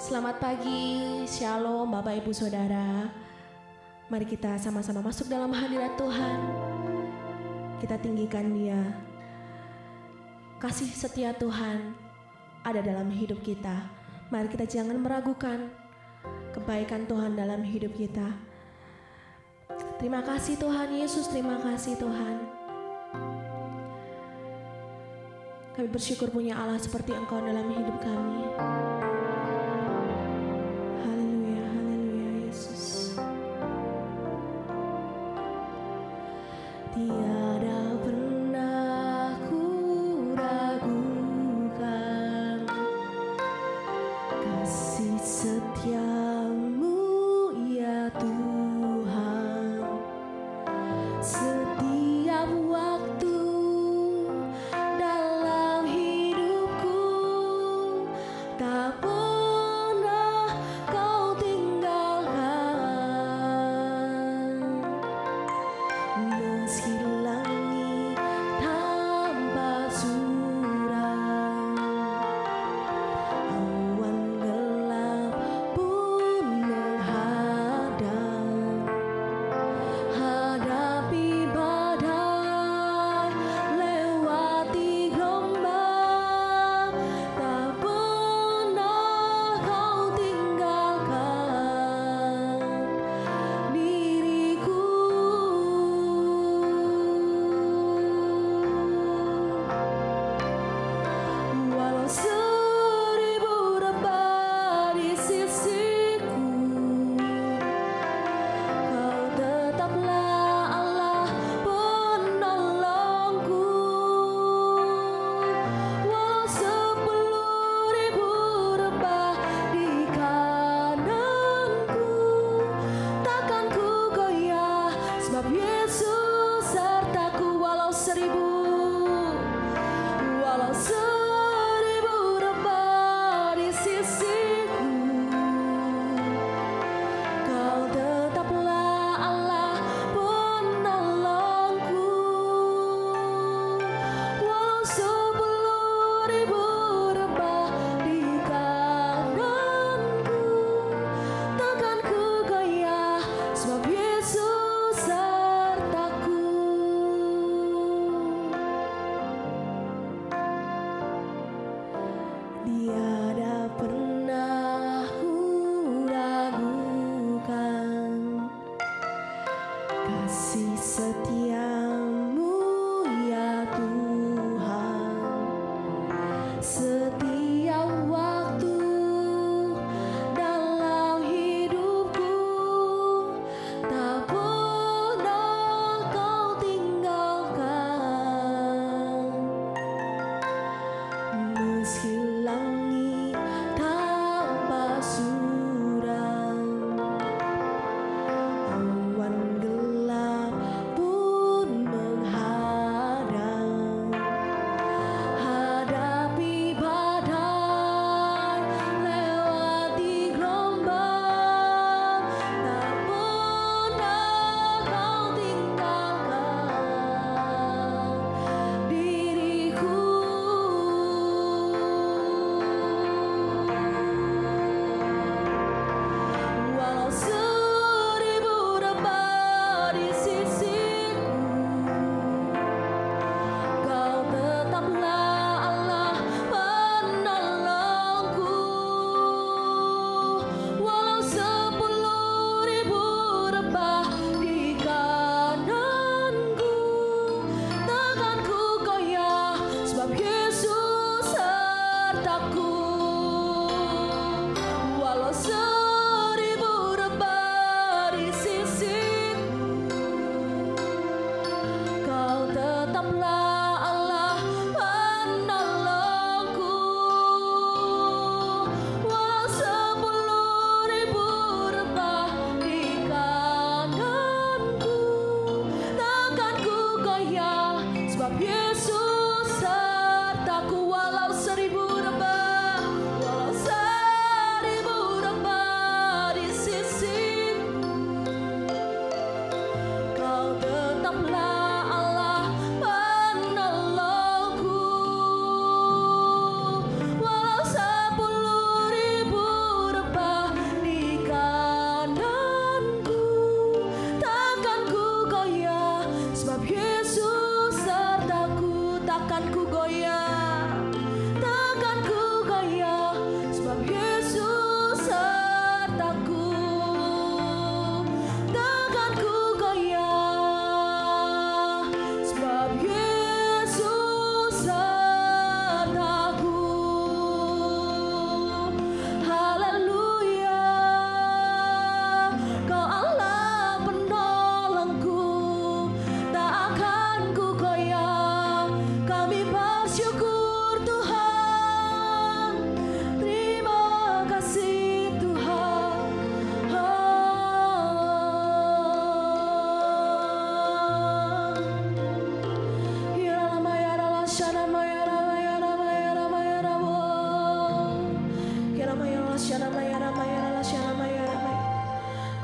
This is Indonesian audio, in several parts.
Selamat pagi, Shalom Bapak Ibu Saudara. Mari kita sama-sama masuk dalam hadirat Tuhan. Kita tinggikan Dia. Kasih setia Tuhan ada dalam hidup kita. Mari kita jangan meragukan kebaikan Tuhan dalam hidup kita. Terima kasih Tuhan Yesus, terima kasih Tuhan. Kami bersyukur punya Allah seperti Engkau dalam hidup kami. Haleluya, haleluya Yesus. Tiada pernah ku ragukan kasih setiamu ya Tuhan. Setiap waktu dalam hidupku tak pernah kau tinggalkan. Meski langit tanpa surau, awan gelap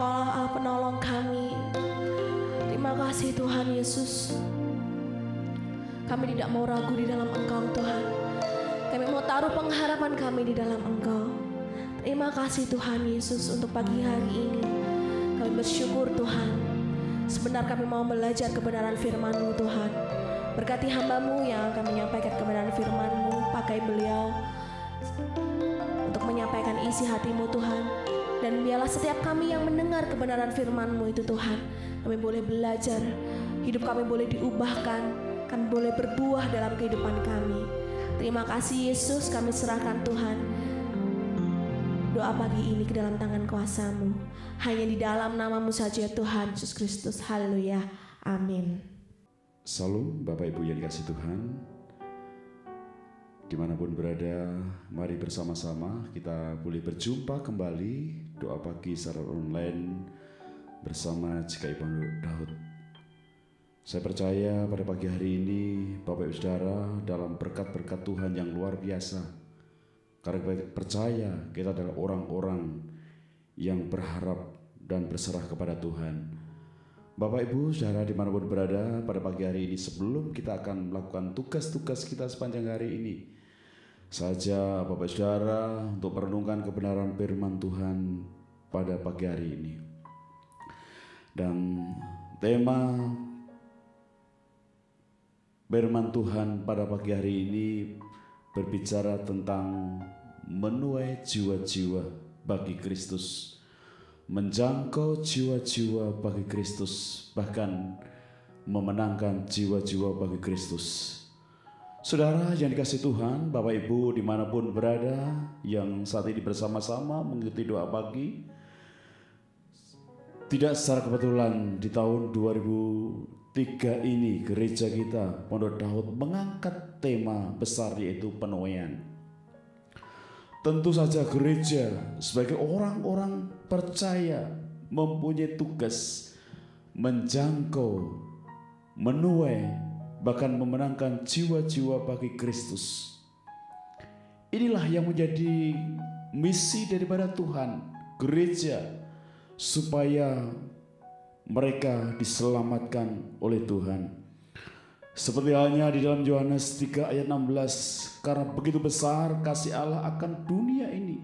Kaulah Allah penolong kami. Terima kasih Tuhan Yesus. Kami tidak mau ragu di dalam Engkau Tuhan. Kami mau taruh pengharapan kami di dalam Engkau. Terima kasih Tuhan Yesus untuk pagi hari ini. Kami bersyukur Tuhan. Sebentar kami mau belajar kebenaran firman-Mu Tuhan. Berkati hamba-Mu yang akan menyampaikan kebenaran firman-Mu. Pakai beliau untuk menyampaikan isi hati-Mu Tuhan. Dan biarlah setiap kami yang mendengar kebenaran firman-Mu itu Tuhan, kami boleh belajar, hidup kami boleh diubahkan, kami boleh berbuah dalam kehidupan kami. Terima kasih Yesus, kami serahkan Tuhan doa pagi ini ke dalam tangan kuasa-Mu. Hanya di dalam nama-Mu saja Tuhan Yesus Kristus. Haleluya. Amin. Salam Bapak Ibu yang dikasihi Tuhan. Dimanapun berada, mari bersama-sama kita boleh berjumpa kembali doa pagi secara online bersama GKI Pondok Daud. Saya percaya pada pagi hari ini Bapak Ibu Saudara dalam berkat-berkat Tuhan yang luar biasa. Karena percaya kita adalah orang-orang yang berharap dan berserah kepada Tuhan. Bapak Ibu Saudara dimanapun berada pada pagi hari ini, sebelum kita akan melakukan tugas-tugas kita sepanjang hari ini, saja Bapak Saudara untuk merenungkan kebenaran firman Tuhan pada pagi hari ini. Dan tema firman Tuhan pada pagi hari ini berbicara tentang menuai jiwa-jiwa bagi Kristus, menjangkau jiwa-jiwa bagi Kristus, bahkan memenangkan jiwa-jiwa bagi Kristus. Saudara yang dikasihi Tuhan, Bapak Ibu dimanapun berada yang saat ini bersama-sama mengikuti doa pagi, tidak secara kebetulan di tahun 2003 ini gereja kita Pondok Daud mengangkat tema besar yaitu penuaian. Tentu saja gereja sebagai orang-orang percaya mempunyai tugas menjangkau, menuai, bahkan memenangkan jiwa-jiwa bagi Kristus. Inilah yang menjadi misi daripada Tuhan, gereja, supaya mereka diselamatkan oleh Tuhan. Seperti halnya di dalam Yohanes 3 ayat 16, karena begitu besar kasih Allah akan dunia ini,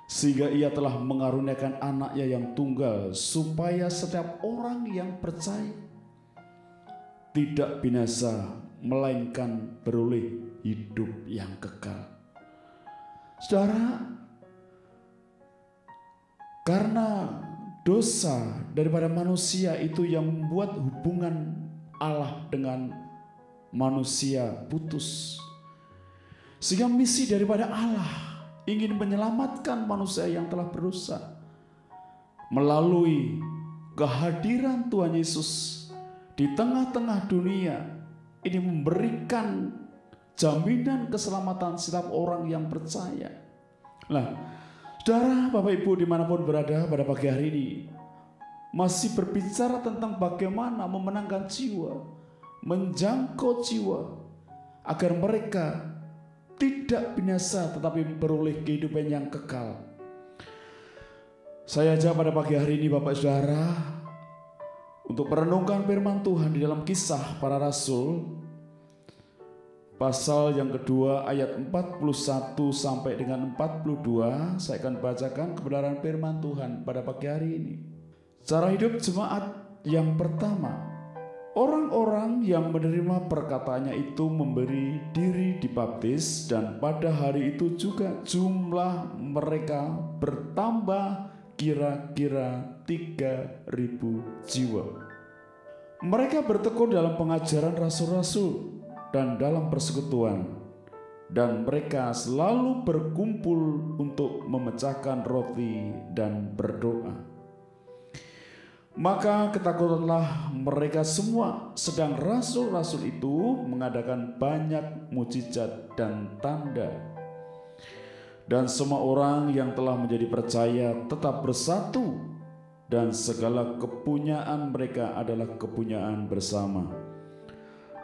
sehingga ia telah mengaruniakan anaknya yang tunggal, supaya setiap orang yang percaya tidak binasa, melainkan beroleh hidup yang kekal. Saudara, karena dosa daripada manusia itu yang membuat hubungan Allah dengan manusia putus. Sehingga misi daripada Allah ingin menyelamatkan manusia yang telah berdosa melalui kehadiran Tuhan Yesus di tengah-tengah dunia ini, memberikan jaminan keselamatan setiap orang yang percaya. Nah, saudara, Bapak Ibu dimanapun berada pada pagi hari ini, masih berbicara tentang bagaimana memenangkan jiwa, menjangkau jiwa, agar mereka tidak binasa tetapi beroleh kehidupan yang kekal. Saya ajak pada pagi hari ini Bapak Saudara untuk merenungkan firman Tuhan di dalam Kisah Para Rasul pasal yang kedua ayat 41 sampai dengan 42. Saya akan bacakan kebenaran firman Tuhan pada pagi hari ini. Cara hidup jemaat yang pertama, orang-orang yang menerima perkataannya itu memberi diri dibaptis, dan pada hari itu juga jumlah mereka bertambah kira-kira 3.000 jiwa. Mereka bertekun dalam pengajaran rasul-rasul dan dalam persekutuan, dan mereka selalu berkumpul untuk memecahkan roti dan berdoa. Maka ketakutanlah mereka semua, sedang rasul-rasul itu mengadakan banyak mukjizat dan tanda. Dan semua orang yang telah menjadi percaya tetap bersatu, dan segala kepunyaan mereka adalah kepunyaan bersama.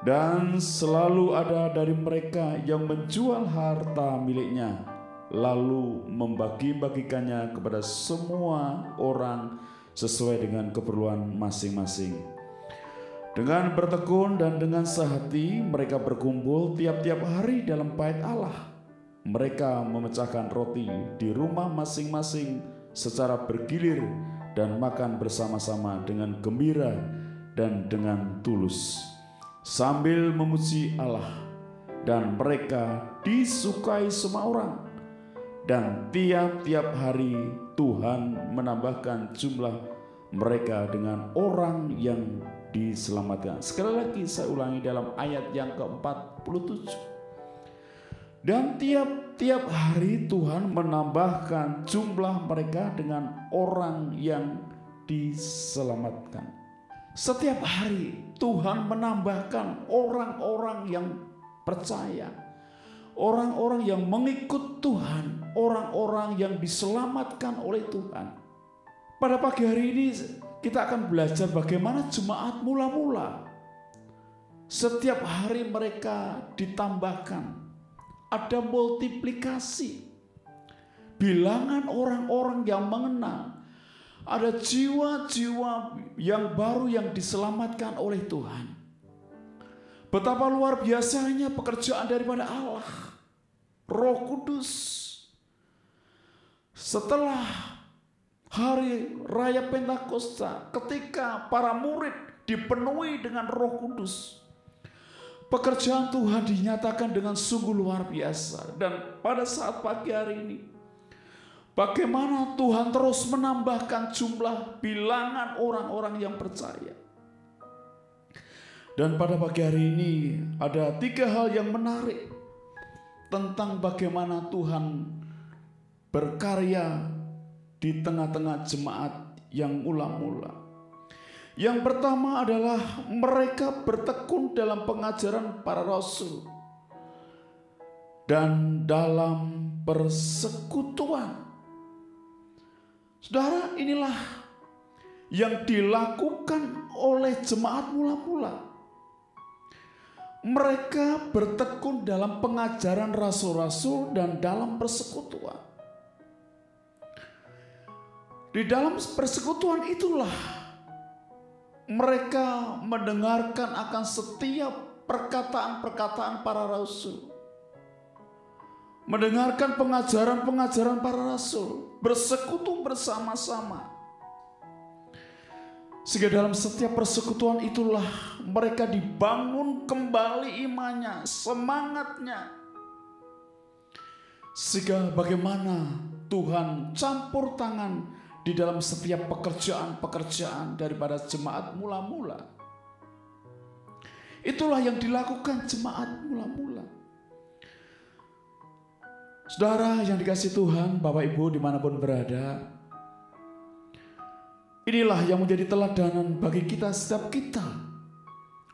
Dan selalu ada dari mereka yang menjual harta miliknya lalu membagi-bagikannya kepada semua orang sesuai dengan keperluan masing-masing. Dengan bertekun dan dengan sehati mereka berkumpul tiap-tiap hari dalam bait Allah. Mereka memecahkan roti di rumah masing-masing secara bergilir dan makan bersama-sama dengan gembira dan dengan tulus, sambil memuji Allah. Dan mereka disukai semua orang. Dan tiap-tiap hari Tuhan menambahkan jumlah mereka dengan orang yang diselamatkan. Sekali lagi saya ulangi dalam ayat yang ke-47. Dan tiap-tiap hari Tuhan menambahkan jumlah mereka dengan orang yang diselamatkan. Setiap hari Tuhan menambahkan orang-orang yang percaya, orang-orang yang mengikut Tuhan, orang-orang yang diselamatkan oleh Tuhan. Pada pagi hari ini kita akan belajar bagaimana jemaat mula-mula. Setiap hari mereka ditambahkan, ada multiplikasi. Bilangan orang-orang yang mengenal, ada jiwa-jiwa yang baru yang diselamatkan oleh Tuhan. Betapa luar biasanya pekerjaan daripada Allah, Roh Kudus. Setelah hari raya Pentakosta, ketika para murid dipenuhi dengan Roh Kudus, pekerjaan Tuhan dinyatakan dengan sungguh luar biasa. Dan pada saat pagi hari ini, bagaimana Tuhan terus menambahkan jumlah bilangan orang-orang yang percaya. Dan pada pagi hari ini ada 3 hal yang menarik tentang bagaimana Tuhan berkarya di tengah-tengah jemaat yang mula-mula. Yang pertama adalah mereka bertekun dalam pengajaran para rasul dan dalam persekutuan. Saudara, inilah yang dilakukan oleh jemaat mula-mula. Mereka bertekun dalam pengajaran rasul-rasul dan dalam persekutuan. Di dalam persekutuan itulah mereka mendengarkan akan setiap perkataan-perkataan para rasul, mendengarkan pengajaran-pengajaran para rasul, bersekutu bersama-sama. Sehingga dalam setiap persekutuan itulah mereka dibangun kembali imannya, semangatnya. Sehingga bagaimana Tuhan campur tangan di dalam setiap pekerjaan-pekerjaan daripada jemaat mula-mula. Itulah yang dilakukan jemaat mula-mula. Saudara yang dikasihi Tuhan, Bapak Ibu dimanapun berada, inilah yang menjadi teladanan bagi kita setiap kita.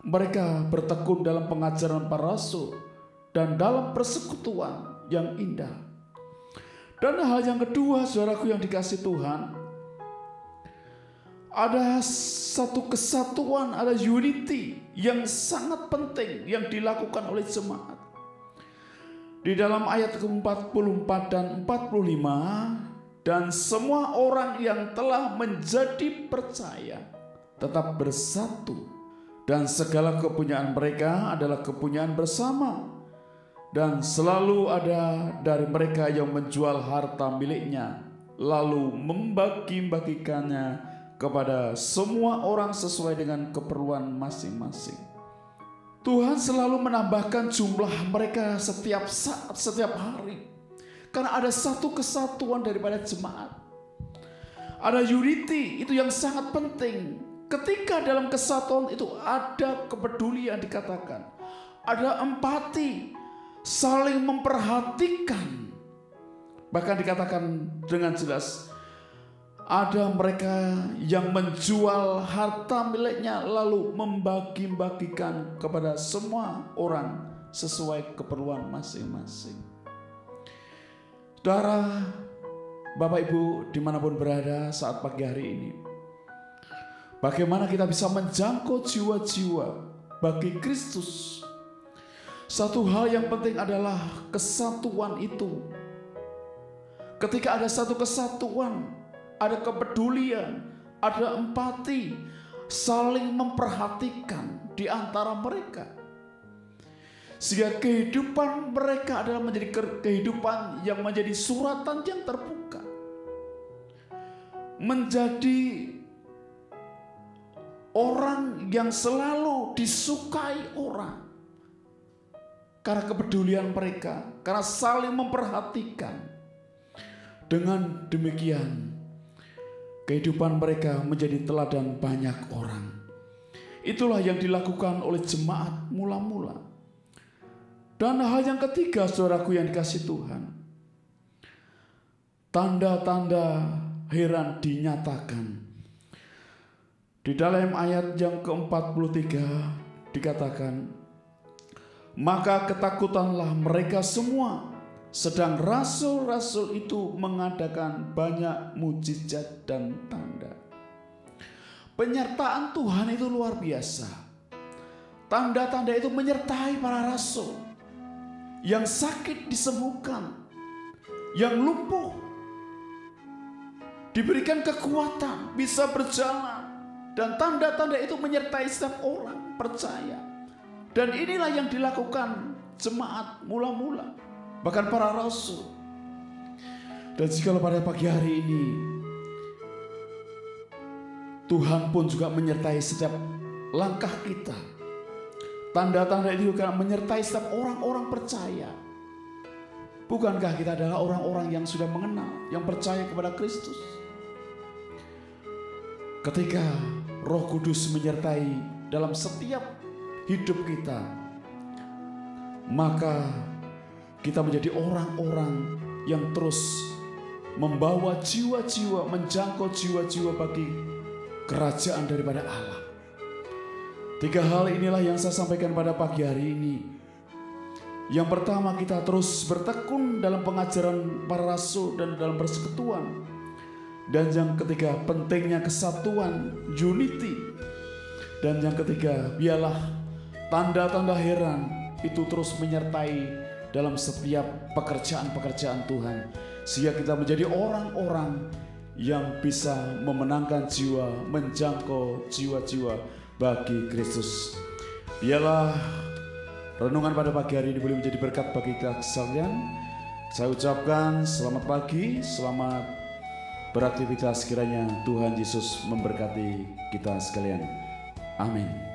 Mereka bertekun dalam pengajaran para rasul dan dalam persekutuan yang indah. Dan hal yang kedua, saudaraku yang dikasihi Tuhan, ada satu kesatuan, ada unity yang sangat penting yang dilakukan oleh jemaat. Di dalam ayat ke-44 dan 45, dan semua orang yang telah menjadi percaya tetap bersatu, dan segala kepunyaan mereka adalah kepunyaan bersama. Dan selalu ada dari mereka yang menjual harta miliknya, lalu membagi-bagikannya kepada semua orang sesuai dengan keperluan masing-masing. Tuhan selalu menambahkan jumlah mereka setiap saat, setiap hari. Karena ada satu kesatuan daripada jemaat. Ada unity, itu yang sangat penting. Ketika dalam kesatuan itu ada kepedulian dikatakan. Ada empati, saling memperhatikan. Bahkan dikatakan dengan jelas, ada mereka yang menjual harta miliknya lalu membagi-bagikan kepada semua orang sesuai keperluan masing-masing. Saudara, Bapak Ibu dimanapun berada saat pagi hari ini, bagaimana kita bisa menjangkau jiwa-jiwa bagi Kristus? Satu hal yang penting adalah kesatuan itu ketika ada satu kesatuan, ada kepedulian, ada empati, saling memperhatikan di antara mereka. Sehingga kehidupan mereka adalah menjadi kehidupan yang menjadi suratan yang terbuka. Menjadi orang yang selalu disukai orang. Karena kepedulian mereka, karena saling memperhatikan. Dengan demikian, kehidupan mereka menjadi teladan banyak orang. Itulah yang dilakukan oleh jemaat mula-mula. Dan hal yang ketiga, saudaraku yang dikasihi Tuhan, tanda-tanda heran dinyatakan. Di dalam ayat yang ke-43 dikatakan, maka ketakutanlah mereka semua, sedang rasul-rasul itu mengadakan banyak mujizat dan tanda. Penyertaan Tuhan itu luar biasa. Tanda-tanda itu menyertai para rasul. Yang sakit disembuhkan, yang lumpuh diberikan kekuatan, bisa berjalan. Dan tanda-tanda itu menyertai setiap orang percaya. Dan inilah yang dilakukan jemaat mula-mula, bahkan para rasul. Dan jikalau pada pagi hari ini Tuhan pun juga menyertai setiap langkah kita, tanda-tanda itu juga menyertai setiap orang-orang percaya. Bukankah kita adalah orang-orang yang sudah mengenal, yang percaya kepada Kristus? Ketika Roh Kudus menyertai dalam setiap hidup kita, maka kita menjadi orang-orang yang terus membawa jiwa-jiwa, menjangkau jiwa-jiwa bagi kerajaan daripada Allah. 3 hal inilah yang saya sampaikan pada pagi hari ini. Yang pertama, kita terus bertekun dalam pengajaran para rasul dan dalam persekutuan. Dan yang ketiga, pentingnya kesatuan, unity. Dan yang ketiga, biarlah tanda-tanda heran itu terus menyertai dalam setiap pekerjaan-pekerjaan Tuhan. Sehingga kita menjadi orang-orang yang bisa memenangkan jiwa, menjangkau jiwa-jiwa bagi Kristus. Biarlah renungan pada pagi hari ini boleh menjadi berkat bagi kita sekalian. Saya ucapkan selamat pagi, selamat beraktivitas, kiranya Tuhan Yesus memberkati kita sekalian. Amin.